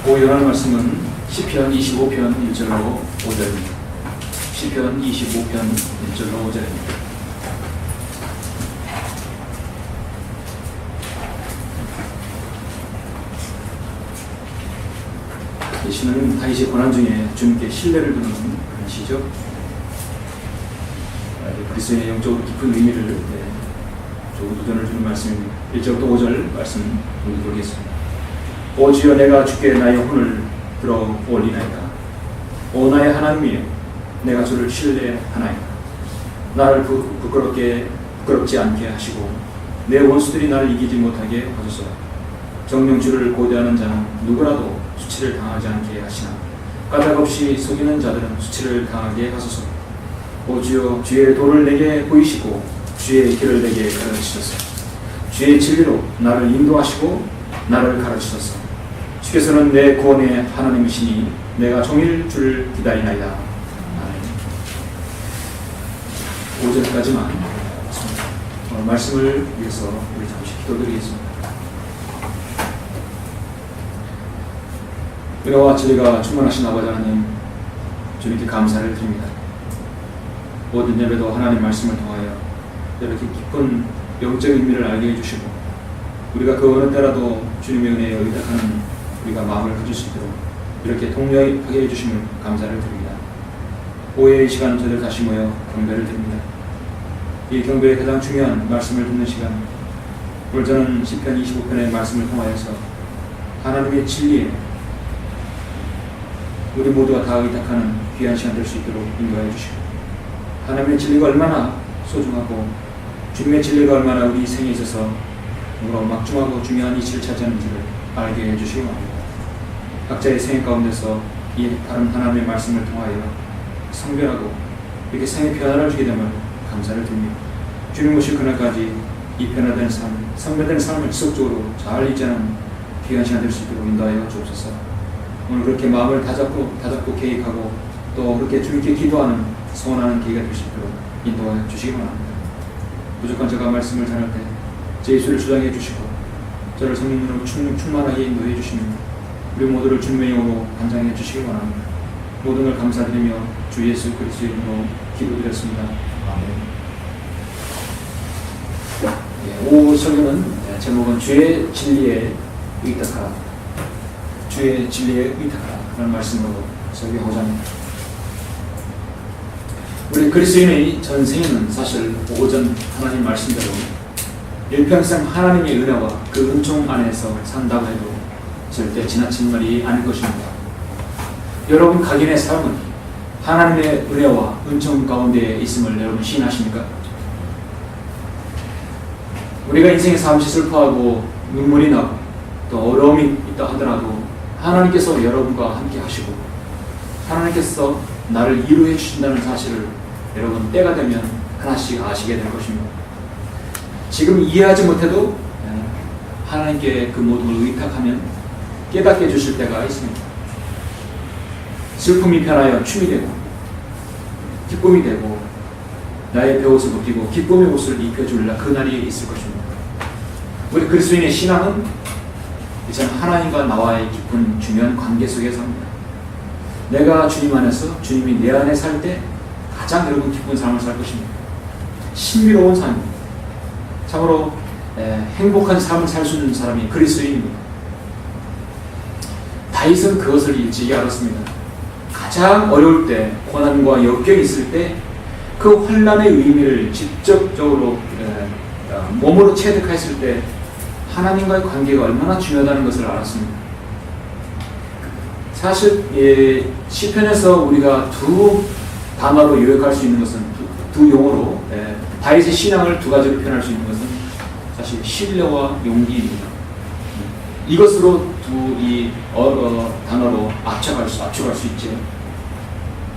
오연하는 말씀은 시편 25편 1절로 5절입니다. 시편 25편 1절로 5절입니다. 이 시는 다윗의 고난 중에 주님께 신뢰를 두는 그런 시죠. 그리스도인의 영적으로 깊은 의미를 조금 도전을 주는 말씀입니다. 1절부터 5절 말씀 공부하겠습니다. 오 주여, 내가 주께 나의 혼을 들어 올리나이다. 오 나의 하나님이여, 내가 주를 신뢰하나이다. 나를 부끄럽지 않게 하시고 내 원수들이 나를 이기지 못하게 하소서. 정녕 주를 고대하는 자는 누구라도 수치를 당하지 않게 하시나 까닭없이 속이는 자들은 수치를 당하게 하소서. 오 주여, 주의 도를 내게 보이시고 주의 길을 내게 가르치소서. 주의 진리로 나를 인도하시고 나를 가르치소서. 주께서는 내 구원의 하나님이시니 내가 종일 주를 기다리나이다. 아멘. 5절까지만 말씀을 위해서 우리 잠시 기도드리겠습니다. 은혜와 진리가 충만하신 아버지 하나님, 주님께 감사를 드립니다. 모든 예배도 하나님 말씀을 통하여 이렇게 깊은 영적인 의미를 알게 해주시고 우리가 그 어느 때라도 주님의 은혜에 의탁하는 우리가 마음을 가질 수 있도록 이렇게 동료하게 해주심을 감사를 드립니다. 오해의 시간 저들 다시 모여 경배를 드립니다. 이 경배의 가장 중요한 말씀을 듣는 시간, 오늘 저는 시편 25편의 말씀을 통하여서 하나님의 진리에 우리 모두가 다 의탁하는 귀한 시간 될 수 있도록 인도해 주시고, 하나님의 진리가 얼마나 소중하고 주님의 진리가 얼마나 우리 생에 있어서 막중하고 중요한 이치를 차지하는지를 알게 해주시기 바랍니다. 각자의 생애 가운데서 이 다른 하나님의 말씀을 통하여 성별하고 이렇게 생의 변화를 주게 됨을 감사를 드립니다. 주님 오실 그날까지 이 변화된 삶, 성별된 삶을 지속적으로 잘 이제는 귀한 시간 될 수 있도록 인도하여 주옵소서. 오늘 그렇게 마음을 다잡고 계획하고 또 그렇게 주님께 기도하는 소원하는 계기가 될 수 있도록 인도하여 주시기 바랍니다. 부족한 제가 말씀을 전할 때 제 예수를 주장해 주시고 저를 성령으로 충만하게 인도해 주시며 우리 모두를 주님의 영으로 단장해 주시기 바랍니다. 모든 걸 감사드리며 주 예수 그리스도 이름으로 기도드렸습니다. 아멘. 오 설교는 제목은 주의 진리에 의탁하라, 주의 진리에 의탁하라 라는 말씀으로 설교하고자 합니다. 우리 그리스도인의 전생에는 사실 오전 하나님 말씀대로 일평생 하나님의 은혜와 그 은총 안에서 산다고 해도 절대 지나친 말이 아닐 것입니다. 여러분 각인의 삶은 하나님의 은혜와 은총 가운데 있음을 여러분 시인하십니까? 우리가 인생에서 잠시 슬퍼하고 눈물이 나고 또 어려움이 있다 하더라도 하나님께서 여러분과 함께 하시고 하나님께서 나를 이루해 주신다는 사실을 여러분 때가 되면 하나씩 아시게 될 것입니다. 지금 이해하지 못해도 하나님께 그 모든 걸 의탁하면 깨닫게 해주실 때가 있습니다. 슬픔이 변하여 춤이 되고 기쁨이 되고 나의 배옷을 벗기고 기쁨의 옷을 입혀주리라 그날이 있을 것입니다. 우리 그리스도인의 신앙은 이제 하나님과 나와의 깊은 중요한 관계 속에 삽니다. 내가 주님 안에서 주님이 내 안에 살 때 가장 여러분 기쁜 삶을 살 것입니다. 신비로운 삶입니다. 참으로 행복한 삶을 살 수 있는 사람이 그리스도인입니다. 다윗은 그것을 일찍이 알았습니다. 가장 어려울 때, 고난과 역경이 있을 때 그 환난의 의미를 직접적으로 몸으로 체득했을 때 하나님과의 관계가 얼마나 중요하다는 것을 알았습니다. 사실 시편에서 우리가 두 단어로 요약할 수 있는 것은 두 용어로 다윗의 신앙을 두 가지로 표현할 수 있는 것은 사실 신뢰와 용기입니다. 이것으로 두 단어로 압축할 수 있죠.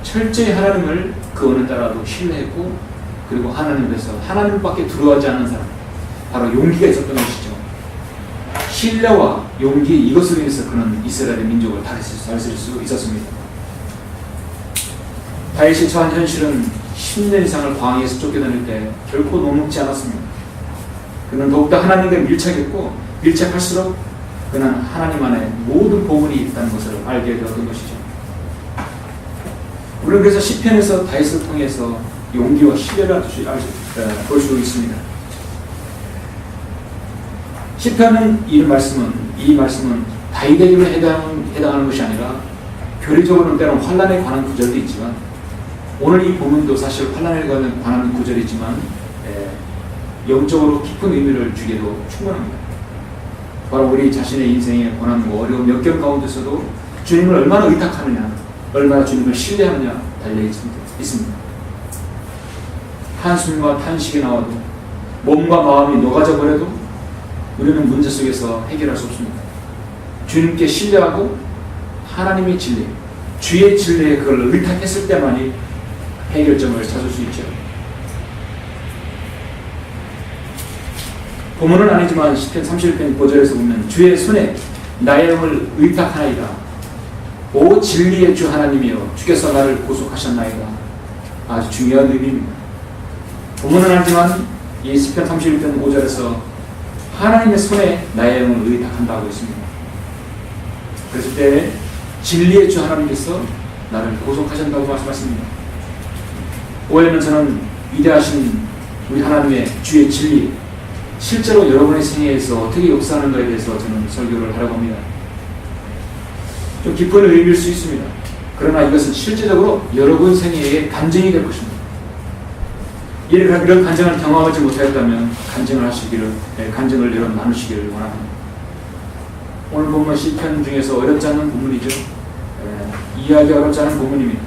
철저히 하나님을 그 어느 때라도 신뢰했고 그리고 하나님께서 하나님밖에 두려워하지 않는 사람, 바로 용기가 있었던 것이죠. 신뢰와 용기, 이것을 위해서 그는 이스라엘의 민족을 다스릴 수 있었습니다. 다윗이 처한 현실은 10년 이상을 광야에서 쫓겨다닐 때 결코 녹록지 않았습니다. 그는 더욱더 하나님과 밀착했고 밀착할수록 그는 하나님 안에 모든 복음이 있다는 것을 알게 되었던 것이죠. 우리는 그래서 시편에서 다윗을 통해서 용기와 신뢰를 볼 수 있습니다. 시편은 이 말씀은 다윗에게만 해당하는 것이 아니라 교리적으로는 때로는 환난에 관한 구절도 있지만, 오늘 이 본문도 사실 환난에 관한 구절이지만 영적으로 깊은 의미를 주기도 충분합니다. 바로 우리 자신의 인생의 고난과 어려움 몇 견 가운데서도 주님을 얼마나 의탁하느냐, 얼마나 주님을 신뢰하느냐 달려 있습니다. 한숨과 탄식이 나와도, 몸과 마음이 녹아져 버려도 우리는 문제 속에서 해결할 수 없습니다. 주님께 신뢰하고 하나님의 진리, 주의 진리에 그걸 의탁했을 때만이 해결점을 찾을 수 있죠. 본문은 아니지만 시편 31편 5절에서 보면 주의 손에 나의 영을 의탁하나이다. 오 진리의 주 하나님이여 주께서 나를 구속하셨나이다. 아주 중요한 의미입니다. 본문은 아니지만 이 시편 31편 5절에서 하나님의 손에 나의 영을 의탁한다고 했습니다. 그랬을 때 진리의 주 하나님께서 나를 구속하신다고 말씀하십니다. 올해는 저는 위대하신 우리 하나님의 주의 진리, 실제로 여러분의 생애에서 어떻게 역사하는가에 대해서 저는 설교를 하려고 합니다. 좀 깊은 의미일 수 있습니다. 그러나 이것은 실제적으로 여러분 생애에 간증이 될 것입니다. 이런 간증을 경험하지 못하였다면 간증을 여러분 나누시기를 원합니다. 오늘 본문 시편 중에서 어렵지 않은 본문이죠. 이해하기 어렵지 않은 본문입니다.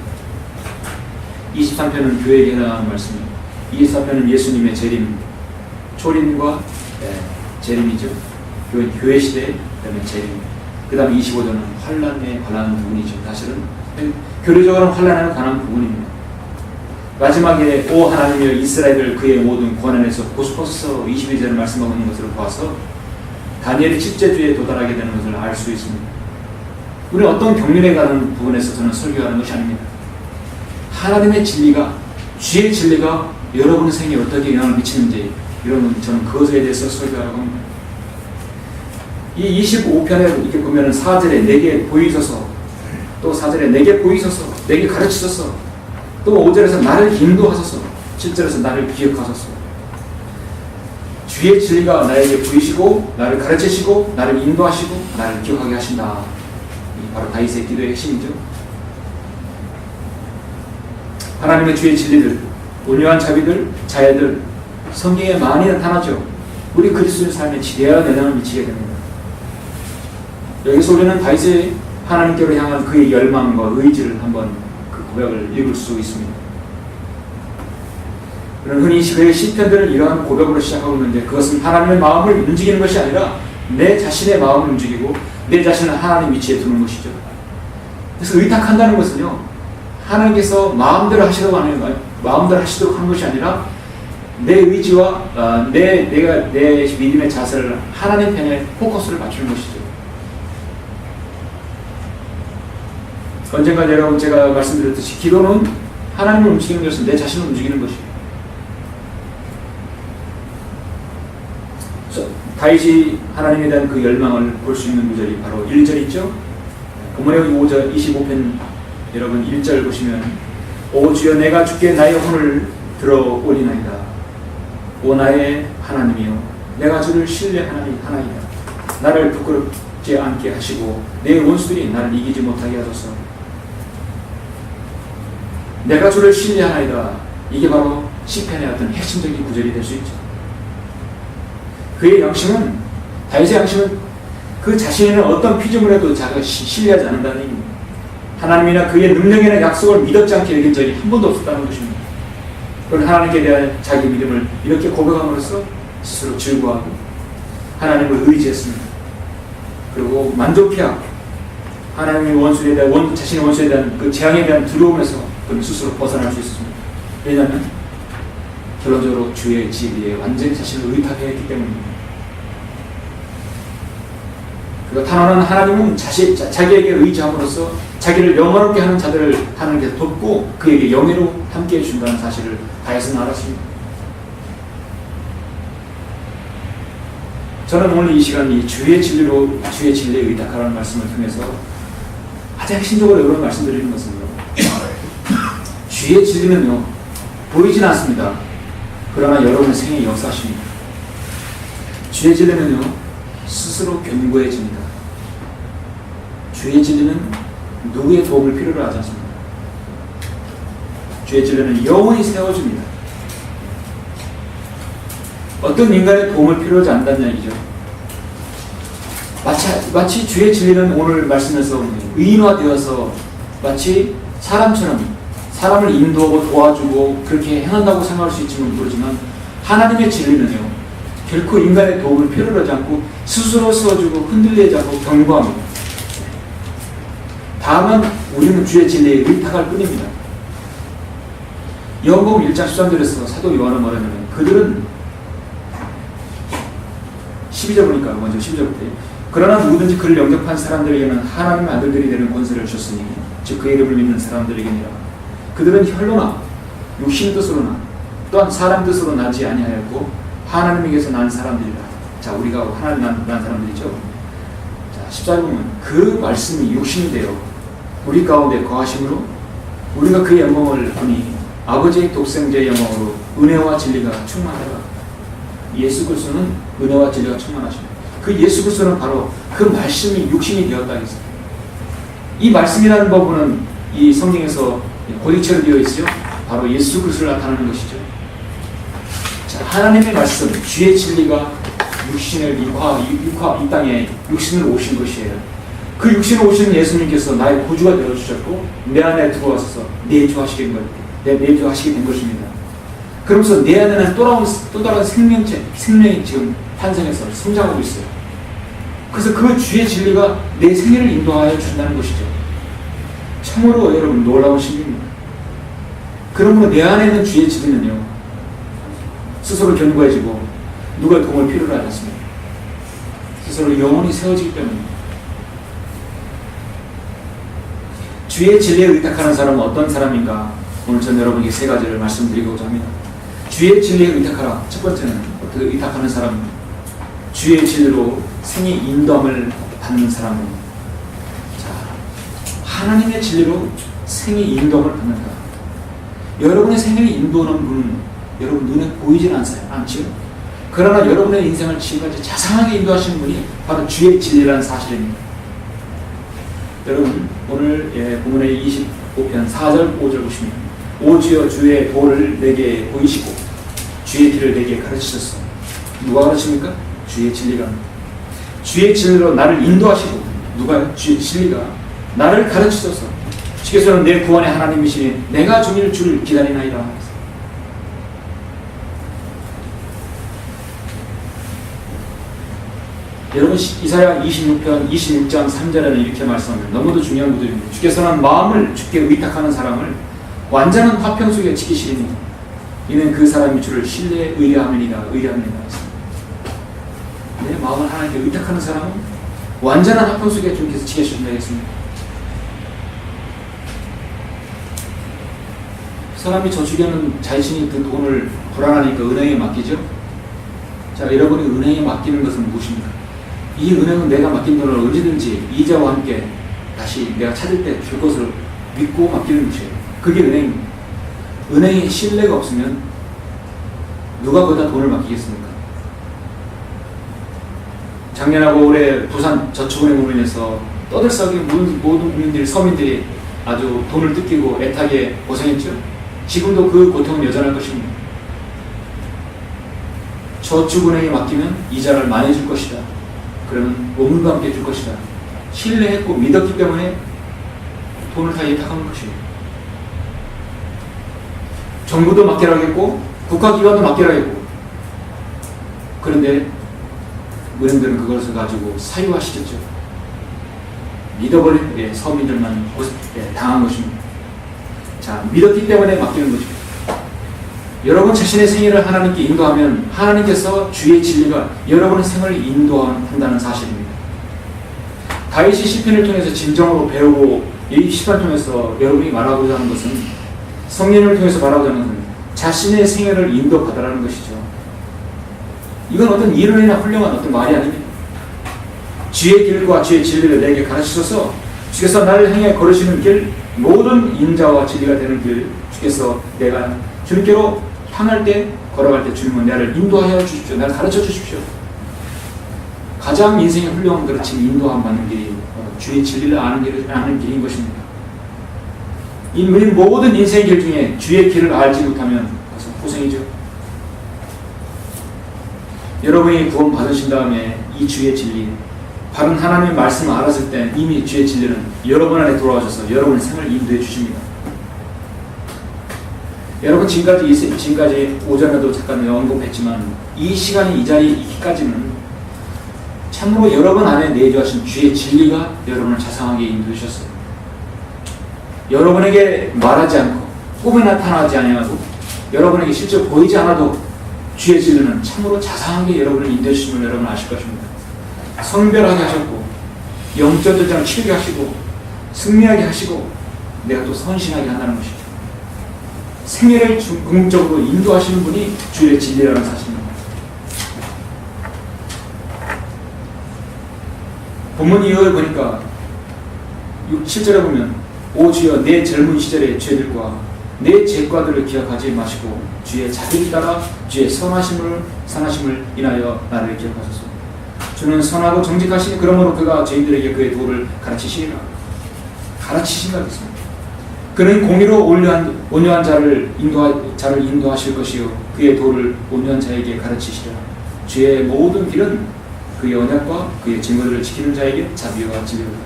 23편은 교회에게 해당하는 말씀입니다. 24편은 예수님의 재림, 초림과 재림이죠. 교회 시대, 그 다음에 재림. 그 다음에 25절은 환난에 관한 부분이죠. 사실은 교리적으로는 환난에 관한 부분입니다. 마지막에 오 하나님이여 이스라엘을 그의 모든 고난에서 고속하소서 22절을 말씀하고 있는 것을 보아서 다니엘이 7제주에 도달하게 되는 것을 알 수 있습니다. 우리는 어떤 경륜에 가는 부분에서 저는 설교하는 것이 아닙니다. 하나님의 진리가, 주의 진리가 여러분의 생에 어떻게 영향을 미치는지, 이런 저는 그것에 대해서 설교하려고 합니다. 이 25편에 이렇게 보면은 4절에 내게 보이소서, 또 4절에 내게 보이소서, 내게 가르치소서, 또 5절에서 나를 인도하소서, 7절에서 나를 기억하소서. 주의 진리가 나에게 보이시고 나를 가르치시고 나를 인도하시고 나를 기억하게 하신다. 바로 다윗의 기도의 핵심이죠. 하나님의 주의 진리들, 온유한 자비들, 자애들 성경에 많이 나타나죠. 우리 그리스도의 삶에 지대한 영향을 미치게 됩니다. 여기서 우리는 다윗의 하나님께로 향한 그의 열망과 의지를 한번 그 고백을 읽을 수 있습니다. 그는 흔히 그의 시편들을 이러한 고백으로 시작하고 있는데, 그것은 하나님의 마음을 움직이는 것이 아니라 내 자신의 마음을 움직이고 내 자신을 하나님 위치에 두는 것이죠. 그래서 의탁한다는 것은요, 하나님께서 마음대로 하시도록 하는 것이 아니라 내 의지와 내 믿음의 자세를 하나님 편에 포커스를 맞추는 것이죠. 언젠가 여러분 제가 말씀드렸듯이 기도는 하나님을 움직이는 것은 내 자신을 움직이는 것이에요. 다윗이 하나님에 대한 그 열망을 볼 수 있는 구절이 바로 1절 있죠. 본문의 5절 25편 여러분 1절 보시면 오 주여 내가 주께 나의 혼을 들어 올리나이다. 오 나의 하나님이여 내가 주를 신뢰하나이다. 나를 부끄럽지 않게 하시고 내 원수들이 나를 이기지 못하게 하소서. 내가 주를 신뢰하나이다. 이게 바로 시편의 어떤 핵심적인 구절이 될 수 있죠. 그의 양심은, 다윗의 양심은 그 자신에는 어떤 피조물에도 자기가 신뢰하지 않는다는 얘기입니다. 하나님이나 그의 능력이나 약속을 믿었지 않게 여긴 적이 한 번도 없었다는 것입니다. 그런 하나님께 대한 자기 믿음을 이렇게 고백함으로써 스스로 즐거워하고 하나님을 의지했습니다. 그리고 만족해 하고 하나님의 원수에 대한 자신의 원수에 대한 그 재앙에 대한 두려움에서 그는 스스로 벗어날 수 있었습니다. 왜냐하면 결론적으로 주의 진리에 완전히 자신을 의탁했기 때문입니다. 그리고 탄원하는 하나님은 자기에게 의지함으로써 자기를 영원롭게 하는 자들을 하나님께서 돕고 그에게 영예로 함께해 준다는 사실을 다윗은 알았습니다. 저는 오늘 이 시간 이 주의 진리로 주의 진리에 의탁하라는 말씀을 통해서 가장 핵심적으로 여러분 말씀드리는 것은요, 주의 진리는요 보이진 않습니다. 그러나 여러분의 생에 역사하십니다. 주의 진리는요 스스로 견고해집니다. 주의 진리는 누구의 도움을 필요로 하지 않습니다. 주의 진리는 영원히 세워줍니다. 어떤 인간의 도움을 필요로 하지 않는다는 얘기죠. 마치 주의 진리는 오늘 말씀에서 의인화되어서 마치 사람처럼 사람을 인도하고 도와주고 그렇게 행한다고 생각할 수 있지만 모르지만, 하나님의 진리는요 결코 인간의 도움을 필요로 하지 않고 스스로 세워주고 흔들리지 않고 견고합니다. 다만 우리는 주의 진리에 의탁할 뿐입니다. 요한복음 1장 13절에서 사도 요한은 말하면 그들은 12절 보니까 먼저 12절부터 그러나 누구든지 그를 영접한 사람들에게는 하나님의 아들들이 되는 권세를 주셨으니 즉 그의 이름을 믿는 사람들에게니라. 그들은 혈로나 육신 뜻으로나 또한 사람 뜻으로 나지 아니하였고 하나님에게서 난 사람들이라. 자, 우리가 하나님 난 사람들이죠. 자, 14절 보면 그 말씀이 육신이 되어 우리 가운데 거하심으로 우리가 그의 영광을 보니 아버지의 독생자의 영광으로 은혜와 진리가 충만하라. 예수 그리스도는 은혜와 진리가 충만하십니다. 그 예수 그리스도는 바로 그 말씀이 육신이 되었다 했습니다. 이 말씀이라는 부분은 이 성경에서 고딕체로 되어 있죠. 바로 예수 그리스도를 나타내는 것이죠. 자, 하나님의 말씀, 주의 진리가 육신을 이 땅에 육신으로 오신 것이에요. 그 육신으로 오신 예수님께서 나의 구주가 되어주셨고 내 안에 들어와서 내주하시게 된 것입니다. 그러면서 내 안에는 또 다른 생명이 지금 탄생해서 성장하고 있어요. 그래서 그 주의 진리가 내 생애를 인도하여 준다는 것이죠. 참으로 여러분 놀라운 신비입니다. 그러므로 내 안에 있는 주의 진리는요 스스로 견고해지고 누가 도움을 필요로 하지 않습니다. 스스로 영원히 세워지기 때문입니다. 주의 진리에 의탁하는 사람은 어떤 사람인가? 오늘 전 여러분에게 세 가지를 말씀드리고자 합니다. 주의 진리에 의탁하라. 첫 번째는 어떻게 의탁하는 사람입니다. 주의 진리로 생의 인도함을 받는 사람입니다. 자, 하나님의 진리로 생의 인도함을 받는다. 여러분의 생애를 인도하는 분은 여러분 눈에 보이질 않지요. 그러나 여러분의 인생을 지금까지 자상하게 인도하시는 분이 바로 주의 진리라는 사실입니다. 여러분 오늘 본문의 25편 4절 5절 보시면 오주여 주의 도를 내게 보이시고 주의 길을 내게 가르치셨어. 누가 가르칩니까? 주의 진리가. 주의 진리로 나를 인도하시고 누가요? 주의 진리가 나를 가르치셔서 주께서는 내 구원의 하나님이시니 내가 종일 주를 기다리나이다. 여러분 이사야 26편 26장 3절에는 이렇게 말씀합니다. 너무도 중요한 구절입니다. 주께서는 마음을 주께 의탁하는 사람을 완전한 화평 속에 지키시리니 이는 그 사람이 주를 신뢰 의뢰함이니라. 내 마음을 하나님께 의탁하는 사람은 완전한 화평 속에 주께서 지키신다 했습니다. 사람이 저축에는 자신이 그 돈을 불안하니까 은행에 맡기죠. 자, 여러분이 은행에 맡기는 것은 무엇입니까? 이 은행은 내가 맡긴 돈을 언제든지 이자와 함께 다시 내가 찾을 때 줄 것을 믿고 맡기는 것이에요. 그게 은행입니다. 은행에 신뢰가 없으면 누가 거기다 돈을 맡기겠습니까? 작년하고 올해 부산 저축은행으로 인해서 떠들썩이 모든 국민들이 서민들이 아주 돈을 뜯기고 애타게 고생했죠. 지금도 그 고통은 여전할 것입니다. 저축은행에 맡기면 이자를 많이 줄 것이다. 그러면 원금과 함께 줄 것이다. 신뢰했고 믿었기 때문에 돈을 다 예탁한 것이에요. 정부도 맡기라 하겠고 국가기관도 맡기라 하겠고, 그런데 은행들은 그것을 가지고 사유화시켰죠. 믿어버린 서민들만 당한 것입니다. 자, 믿었기 때문에 맡기는 것입니다. 여러분 자신의 생애를 하나님께 인도하면 하나님께서 주의 진리가 여러분의 생을 인도한다는 사실입니다. 다윗이 시편을 통해서 진정으로 배우고 이 시편을 통해서 여러분이 말하고자 하는 것은, 성령을 통해서 말하고자 하는 것은 자신의 생애를 인도받으라는 것이죠. 이건 어떤 이론이나 훌륭한 어떤 말이 아닙니다. 주의 길과 주의 진리를 내게 가르치셔서 주께서 나를 향해 걸으시는 길, 모든 인자와 진리가 되는 길, 주께서 내가 주님께로 향할 때, 걸어갈 때 주님은 나를 인도하여 주십시오. 나를 가르쳐 주십시오. 가장 인생의 훌륭한 그렇지 인도함 받는 길이 주의 진리를 아는 길인 것입니다. 우리 모든 인생의 길 중에 주의 길을 알지 못하면 그것은 고생이죠. 여러분이 구원 받으신 다음에 이 주의 진리, 바른 하나님의 말씀을 알았을 때 이미 주의 진리는 여러분 안에 돌아오셔서 여러분의 생을 인도해 주십니다. 여러분 지금까지 오전에도 잠깐 언급했지만 이 시간이 이 자리에 있기까지는 참으로 여러분 안에 내주하신 주의 진리가 여러분을 자상하게 인도해 주셨어요. 여러분에게 말하지 않고 꿈에 나타나지 아니하고 여러분에게 실제 보이지 않아도 주의 진리는 참으로 자상하게 여러분을 인도해 주심을 여러분 아실 것입니다. 성별하게 하셨고 영적 전쟁을 치르게 하시고 승리하게 하시고 내가 또 선신하게 한다는 것이죠. 생애를 궁극적으로 인도하시는 분이 주의 진리라는 사실입니다. 본문 이어를 보니까 7절에 보면 오 주여 내 젊은 시절의 죄들과 내 죄과들을 기억하지 마시고 주의 자비를 따라 주의 선하심을 인하여 나를 기억하소서. 주는 선하고 정직하시니 그러므로 그가 죄인들에게 그의 도를 가르치시리라. 가르치신다 그랬습니다. 그는 공의로 온유한 자를 인도하실 것이요 그의 도를 온유한 자에게 가르치시리라. 주의 모든 길은 그의 언약과 그의 증거들을 지키는 자에게 자비와 진리로다.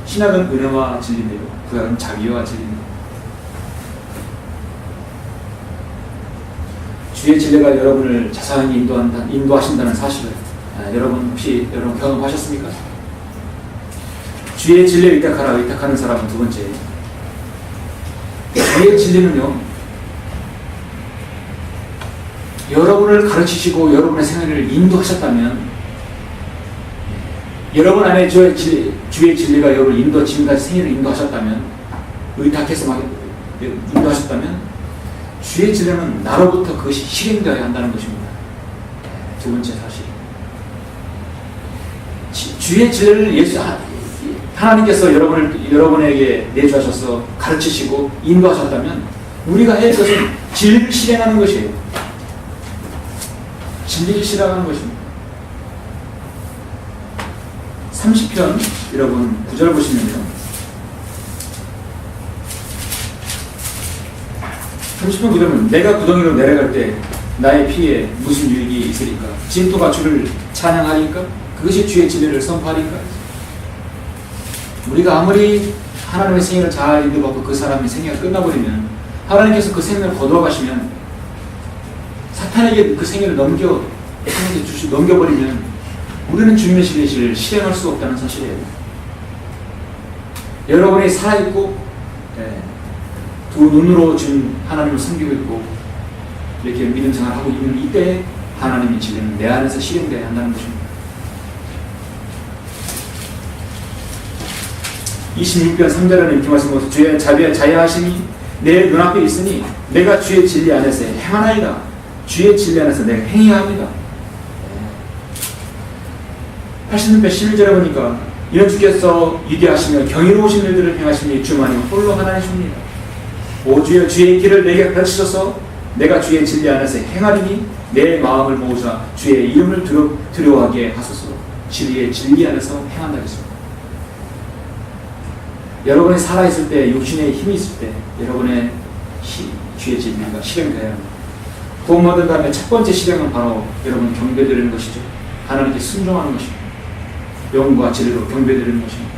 신학은 은혜와 진리인데요 구약은 자비와 진리입니다. 주의 진리가 여러분을 자상히 인도하신다는 사실을 여러분 혹시 경험하셨습니까? 주의 진리에 의탁하는 사람은 두 번째, 주의 진리는요 여러분을 가르치시고 여러분의 생활을 인도하셨다면 여러분 안에 주의 진리가 여러분을 지금까지 생애를 인도하셨다면 의탁해서 막 인도하셨다면 주의 진리는 나로부터 그것이 실행되어야 한다는 것입니다. 두 번째 사실, 주의 진리를 하나님께서 여러분에게 내주하셔서 가르치시고 인도하셨다면 우리가 해야 할 것은 진리를 실행하는 것이에요. 진리를 실행하는 것입니다. 30편 여러분 9절 보시면요 30편 9절은 내가 구덩이로 내려갈 때 나의 피에 무슨 유익이 있으리까? 진토가 주를 찬양하리까? 그것이 주의 진리를 선포하리까? 우리가 아무리 하나님의 생애를 잘 인도받고 그 사람의 생애가 끝나버리면 하나님께서 그 생애를 거두어 가시면 사탄에게 그 생애를 넘겨버리면 우리는 주님의 진리를 실행할 수 없다는 사실이에요. 여러분이 살아있고 두 눈으로 지금 하나님을 섬기고 있고 이렇게 믿음 생활하고 있는 이때에 하나님의 진리는 내 안에서 실행되어야 한다는 것입니다. 26편 3절에는 이렇게 말씀하셔서 주의 자비하심이 내 눈앞에 있으니 내가 주의 진리 안에서 행하나이다. 주의 진리 안에서 내가 행해야 합니다. 86편 11절에 보니까 이는 주께서 위대하시며 경이로우신 일들을 행하시니 주만이 홀로 하나님이십니다. 오 주여 주의 길을 내게 가르치셔서 내가 주의 진리 안에서 행하리니 내 마음을 모으사 주의 이름을 두려워하게 하소서. 진리의 진리 안에서 행한다 했습니다. 여러분이 살아있을 때 육신의 힘이 있을 때 여러분의 주의 진리가 실행되어야 합니다. 구원 받은 다음에 첫 번째 실행은 바로 여러분 경배드리는 것이죠. 하나님께 순종하는 것입니다. 영과 진리로 경배드리는 것입니다.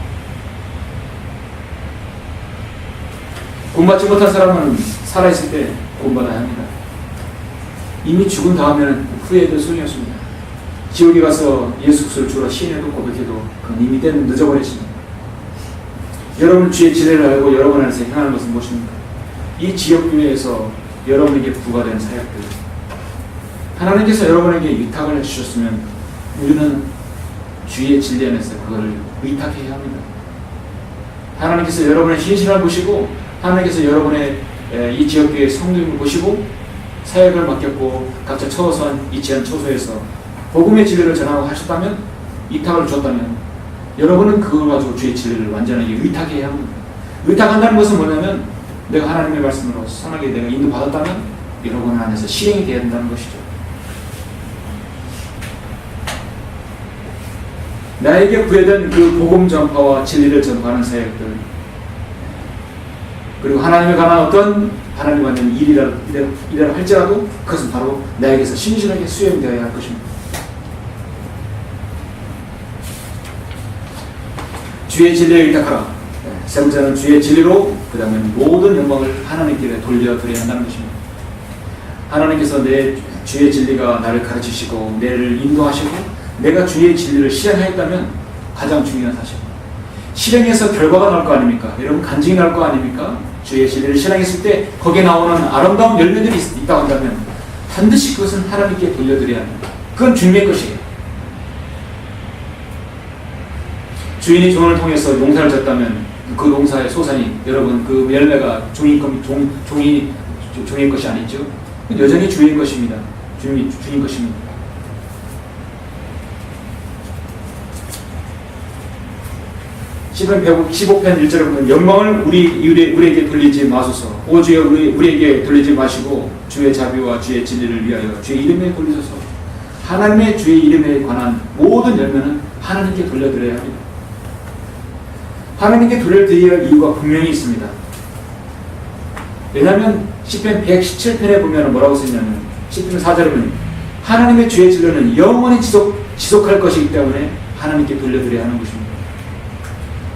구원받지 못한 사람은 살아있을 때 구원받아야 합니다. 이미 죽은 다음에는 후회해도 소용이 없습니다. 지옥에 가서 예수 그리스도를 주로 시인해도 고백해도 그건 이미 때는 늦어버렸습니다. 여러분 주의 진리를 알고 여러분 안에서 행하는 것은 무엇입니까? 이 지역교회에서 여러분에게 부과된 사역들, 하나님께서 여러분에게 위탁을 해주셨으면 우리는 주의 진리 안에서 그것을 위탁해야 합니다. 하나님께서 여러분의 신실을 보시고 하나님께서 여러분의 이 지역교회의 성도임을 보시고 사역을 맡겼고 각자 처소한 이 지한 처소에서 복음의 진리를 전하고 하셨다면, 위탁을 줬다면 여러분은 그걸 가지고 주의 진리를 완전하게 위탁해야 합니다. 위탁한다는 것은 뭐냐면 내가 하나님의 말씀으로 선하게 내가 인도받았다면 여러분 안에서 실행이 되어야 된다는 것이죠. 나에게 부여된 그 복음 전파와 진리를 전파하는 사역들, 그리고 하나님에 관한 어떤 하나님에 관한 일이라 할지라도 그것은 바로 나에게서 신실하게 수행되어야 할 것입니다. 주의 진리에 의탁하라. 세 번째는 주의 진리로 그 다음에 모든 영광을 하나님께 돌려드려야 한다는 것입니다. 하나님께서 내 주의 진리가 나를 가르치시고 나를 인도하시고 내가 주의 진리를 실행하였다면 가장 중요한 사실, 실행해서 결과가 나올 거 아닙니까? 여러분 간증이 나올 거 아닙니까? 주의 진리를 실행했을 때 거기에 나오는 아름다운 열매들이 있다고 한다면 반드시 그것은 하나님께 돌려드려야 합니다. 그건 주님의 것이에요. 주인이 종을 통해서 농사를 졌다면 그 농사의 소산이 여러분 그 열매가 종의 것이 아니죠. 여전히 주인 것입니다. 주인 것입니다. 시편 115편 1절에 보면 영광을 우리에게 돌리지 마소서. 오 주여 우리에게 돌리지 마시고 주의 자비와 주의 진리를 위하여 주의 이름에 돌리소서. 하나님의 주의 이름에 관한 모든 열매는 하나님께 돌려드려야 합니다. 하나님께 돌려드려야 할 이유가 분명히 있습니다. 왜냐하면 시편 117편에 보면 뭐라고 쓰냐면 시편 4절에 보면 하나님의 주의 진리는 영원히 지속할 것이기 때문에 하나님께 돌려드려야 하는 것입니다.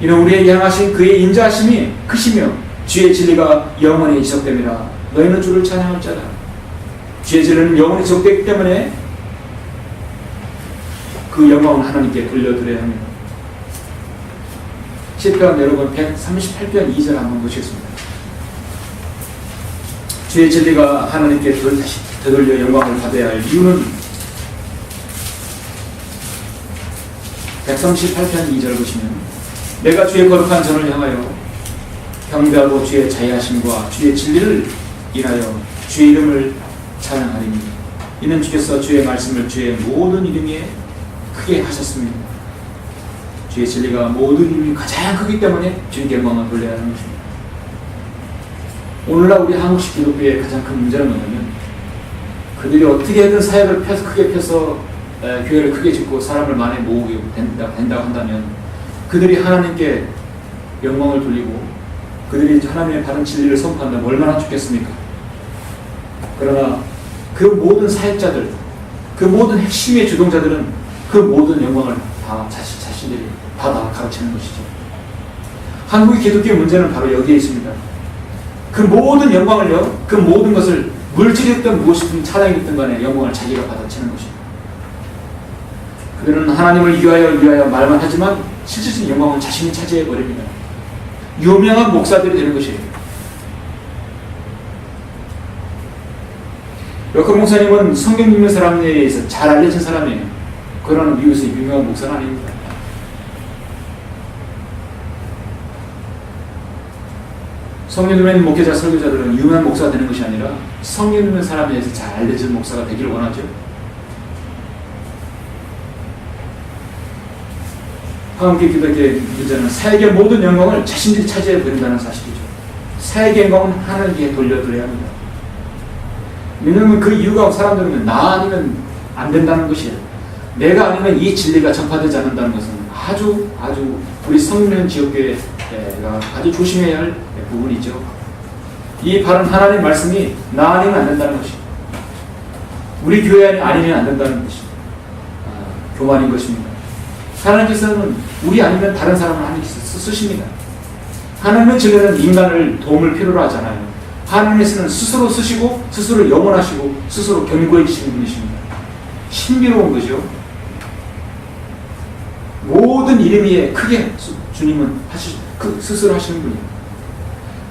이는 우리에게 향하신 그의 인자하심이 크시며 주의 진리가 영원히 지속됩니다. 너희는 주를 찬양할 자다. 주의 진리는 영원히 지속되기 때문에 그 영광은 하나님께 돌려드려야 합니다. 시편 여러분 138편 2절 한번 보시겠습니다. 주의 진리가 하나님께 다시 되돌려 영광을 받아야 할 이유는 138편 2절 보시면 내가 주의 거룩한 전을 향하여 경배하고 주의 자애하심과 주의 진리를 인하여 주의 이름을 찬양하리니 이는 주께서 주의 말씀을 주의 모든 이름 위에 크게 하셨습니다. 주의 진리가 모든 이름이 가장 크기 때문에 주님께 영광을 돌려야 하는 것입니다. 오늘날 우리 한국식 기독교의 가장 큰 문제는 뭐냐면 그들이 어떻게든 사역을 크게 펴서 교회를 크게 짓고 사람을 많이 모으게 된다고 한다면 그들이 하나님께 영광을 돌리고 그들이 하나님의 바른 진리를 선포한다면 얼마나 좋겠습니까? 그러나 그 모든 사역자들, 그 모든 핵심의 주동자들은 그 모든 영광을 다 자신들이 다 가르치는 것이죠. 한국의 기독교의 문제는 바로 여기에 있습니다. 그 모든 영광을요, 그 모든 것을 물질이었던 무엇이든 차량이었던 간에 영광을 자기가 받아치는 것입니다. 그들은 하나님을 위하여 말만 하지만 실질적인 영광은 자신이 차지해버립니다. 유명한 목사들이 되는 것이에요. 여커 목사님은 성경 읽는 사람에 의해서 잘 알려진 사람이에요. 그러나 미국에서 유명한 목사는 아닙니다. 성경 읽는 목회자, 설교자들은 유명한 목사가 되는 것이 아니라 성경 읽는 사람에 의해서 잘 알려진 목사가 되기를 원하죠. 한국의 기독교의 문제는 사역의 모든 영광을 자신들이 차지해 버린다는 사실이죠. 사역의 영광은 하나님께 돌려드려야 합니다. 왜냐하면 그 이유가 사람들은 나 아니면 안 된다는 것이에요. 내가 아니면 이 진리가 전파되지 않는다는 것은 아주 우리 성령 지역교회가 아주 조심해야 할 부분이죠. 이 바른 하나님의 말씀이 나 아니면 안 된다는 것입니다. 우리 교회 아니면 안 된다는 것입니다. 교만인 것입니다. 하나님께서는 우리 아니면 다른 사람을 하나님께서 쓰십니다. 하나님의 진리는 인간을 도움을 필요로 하잖아요. 하나님께서는 스스로 쓰시고 스스로 영원하시고 스스로 견고해지시는 분이십니다. 신비로운 거죠. 모든 이름 위에 크게 주님은 스스로 하시는 분이에요.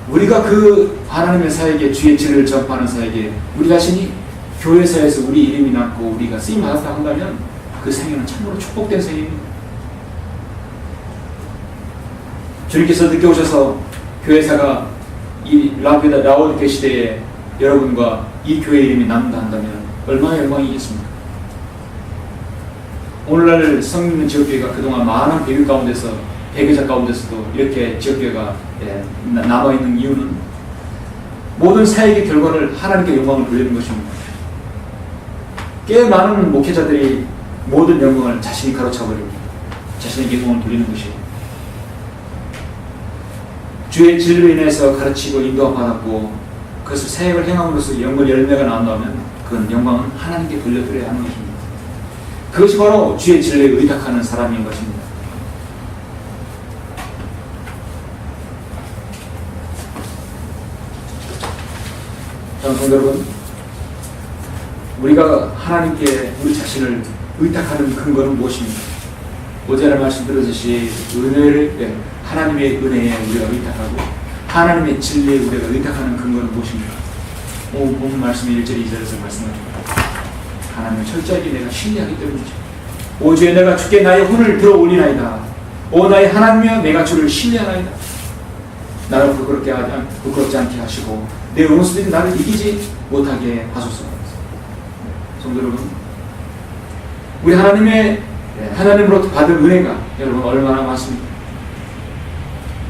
우리가 그 하나님의 사역에 주의 진리를 전파하는 사역에 우리 자신이 교회사에서 우리 이름이 남고 우리가 쓰임 받았다 한다면 그 생애는 참으로 축복된 생애입니다. 주님께서 늦게 오셔서 교회사가 이 라오디게 시대에 여러분과 이 교회 이름이 남는다 한다면 얼마나 영광이겠습니까? 오늘날 성령 있는 지역교회가 그동안 많은 배교 가운데서, 배교자 가운데서도 이렇게 지역교회가 남아있는 이유는 모든 사역의 결과를 하나님께 영광을 돌리는 것입니다. 꽤 많은 목회자들이 모든 영광을 자신이 가로차버리고 자신의 영광을 돌리는 것이에요. 주의 진리로 인해서 가르치고 인도함 받았고 그것을 사역을 행함으로써 영광 열매가 나온다면 그건 영광은 하나님께 돌려드려야 하는 것입니다. 그것이 바로 주의 진리에 의탁하는 사람인 것입니다. 성도 여러분, 우리가 하나님께 우리 자신을 의탁하는 근거는 무엇입니까? 어제의 말씀 들었듯이 하나님의 은혜에 우리가 의탁하고 하나님의 진리에 우리가 의탁하는 근거는 무엇입니까? 본 말씀이 1절 2절에서 말씀하십니다. 하나님을 철저하게 내가 신뢰하기 때문이죠. 오 주여 내가 주께 나의 혼을 들어 올리나이다. 오 나의 하나님이여 내가 주를 신뢰하나이다. 나를 부끄럽지 않게 하시고 내 원수들이 나를 이기지 못하게 하소서. 성도 여러분, 우리 하나님으로부터 받은 은혜가 여러분 얼마나 많습니까?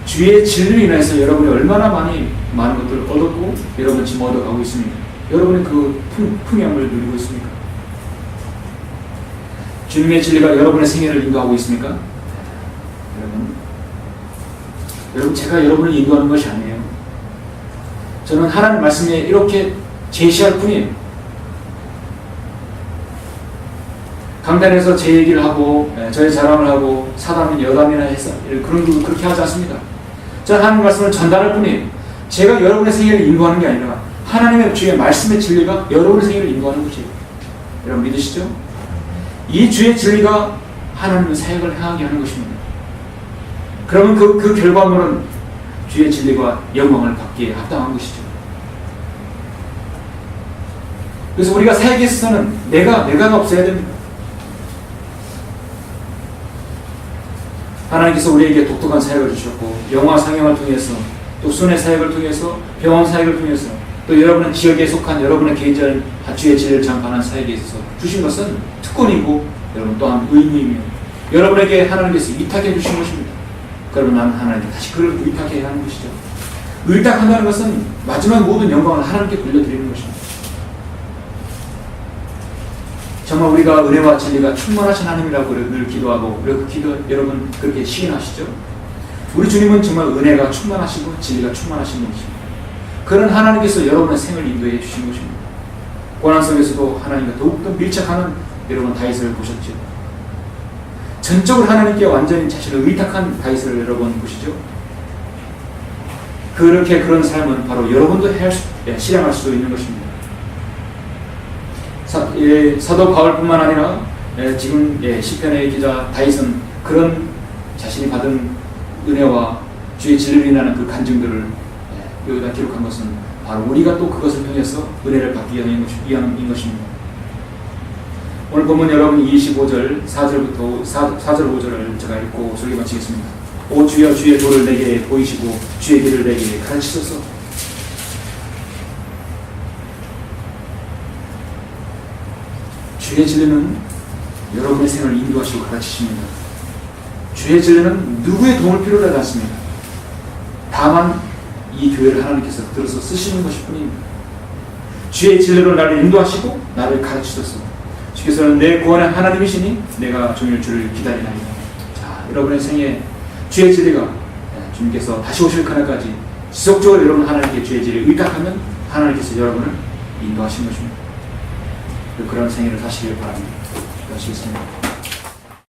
주의 진리로 인해서 여러분이 얼마나 많은 것들을 얻었고 여러분 지금 얻어가고 있습니까? 여러분이 그 풍요함을 누리고 있습니까? 주님의 진리가 여러분의 생애를 인도하고 있습니까? 여러분 제가 여러분을 인도하는 것이 아니에요. 저는 하나님 말씀에 이렇게 제시할 뿐이에요. 강단에서 제 얘기를 하고 저의 자랑을 하고 사담이나 여담이나 해서 그렇게 하지 않습니다. 저는 하나님 말씀을 전달할 뿐이에요. 제가 여러분의 생애를 인도하는 게 아니라 하나님의 주의 말씀의 진리가 여러분의 생애를 인도하는 것이에요. 여러분 믿으시죠? 이 주의 진리가 하나님의 사역을 행하게 하는 것입니다. 그러면 그 결과물은 주의 진리가 영광을 받기에 합당한 것이죠. 그래서 우리가 사역에 있어서는 내가가 없어야 됩니다. 하나님께서 우리에게 독특한 사역을 주셨고 영화 상영을 통해서 또 순회 사역을 통해서 병원 사역을 통해서 또 여러분의 지역에 속한 여러분의 개인적인 주의 진리를 전파하는 사역에 있어서 주신 것은 특권이고 여러분 또한 의무이며 여러분에게 하나님께서 위탁해 주신 것입니다. 그러면 나는 하나님께 다시 그를 의탁해야 하는 것이죠. 의탁한다는 것은 마지막 모든 영광을 하나님께 돌려드리는 것입니다. 정말 우리가 은혜와 진리가 충만하신 하나님이라고 늘 기도하고 여러분 그렇게 시인하시죠. 우리 주님은 정말 은혜가 충만하시고 진리가 충만하신 분이십니다. 그런 하나님께서 여러분의 생을 인도해 주신 것입니다. 고난 속에서도 하나님과 더욱더 밀착하는 여러분 다윗을 보셨죠. 전적으로 하나님께 완전히 자신을 의탁한 다윗을 여러분 보시죠. 그런 삶은 바로 여러분도 실행할 수도 있는 것입니다. 사도 바울뿐만 아니라 지금 시편의 기자 다윗은 그런 자신이 받은 은혜와 주의 진리로 인하는 그 간증들을 여기다 기록한 것은 바로 우리가 또 그것을 통해서 은혜를 받기 위함인 것입니다. 오늘 본문 여러분 25절 4절 5절을 제가 읽고 설교 마치겠습니다. 오 주여 주의 도를 내게 보이시고 주의 길을 내게 가르치소서. 주의 진리는 여러분의 생을 인도하시고 가르치십니다. 주의 진리는 누구의 도움을 필요로 하지 않습니다. 다만 이 교회를 하나님께서 들어서 쓰시는 것일 뿐입니다. 주의 진리로 나를 인도하시고 나를 가르치소서. 주께서는 내 구원의 하나님이시니 내가 종일 주를 기다리나이다. 자, 여러분의 생에 주의 진리가 주님께서 다시 오실 그날까지 지속적으로 여러분 하나님께 주의 진리를 의탁하면 하나님께서 여러분을 인도하신 것입니다. 그런 생애를 사시길 바랍니다. 기도하시겠습니다.